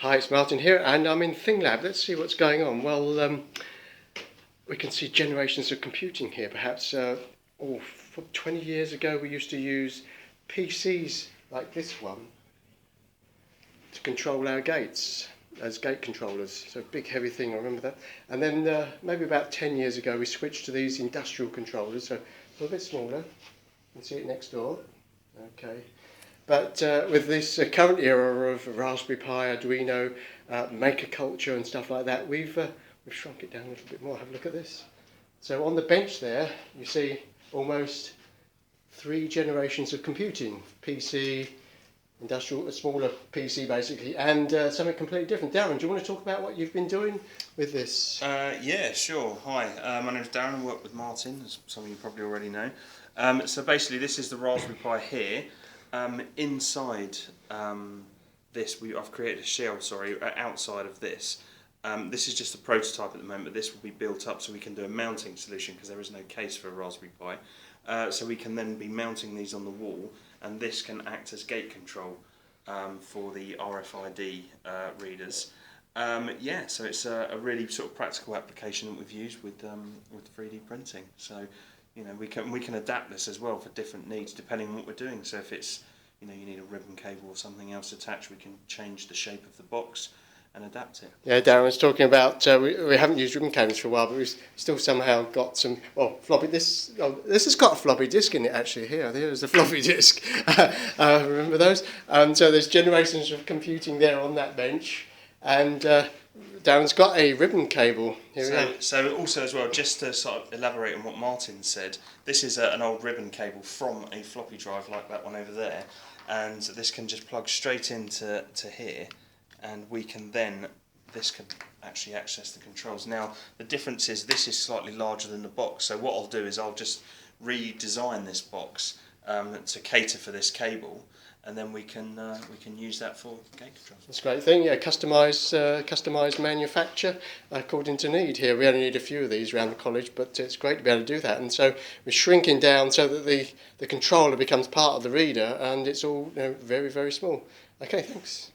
Hi, it's Martin here, and I'm in Thinglab. Let's see what's going on. Well, we can see generations of computing here. Perhaps 20 years ago we used to use PCs like this one to control our gates as gate controllers. So big heavy thing, I remember that. And then maybe about 10 years ago we switched to these industrial controllers, so a little bit smaller. You can see it next door. Okay. But with this current era of Raspberry Pi, Arduino, maker culture and stuff like that, we've shrunk it down a little bit more. Have a look at this. So on the bench there, you see almost 3 generations of computing. PC, industrial, a smaller PC basically, and something completely different. Darren, do you want to talk about what you've been doing with this? Yeah, sure. Hi, my name's Darren. I work with Martin, as some of you probably already know. So basically this is the Raspberry Pi here. Inside this, I've created a shell, outside of this. This is just a prototype at the moment, but this will be built up so we can do a mounting solution because there is no case for a Raspberry Pi. So we can then be mounting these on the wall, and this can act as gate control for the RFID readers. Yeah, so it's a really sort of practical application that we've used with 3D printing. So you know, we can adapt this as well for different needs depending on what we're doing. So if it's, you know, you need a ribbon cable or something else attached, we can change the shape of the box and adapt it. Yeah, Darren was talking about we haven't used ribbon cables for a while, but we've still somehow got some floppy. This has got a floppy disk in it actually. There's the floppy disk. Remember those? So there's generations of computing there on that bench, and Darren's got a ribbon cable. So also as well, just to sort of elaborate on what Martin said, this is an old ribbon cable from a floppy drive like that one over there, and this can just plug straight into here, and this can actually access the controls. Now the difference is this is slightly larger than the box, so what I'll do is I'll just redesign this box to cater for this cable, and then we can use that for gate controls. That's a great thing. Yeah, customise manufacture according to need. Here we only need a few of these around the college, but it's great to be able to do that. And so we're shrinking down so that the controller becomes part of the reader, and it's all very, very small. Okay, thanks.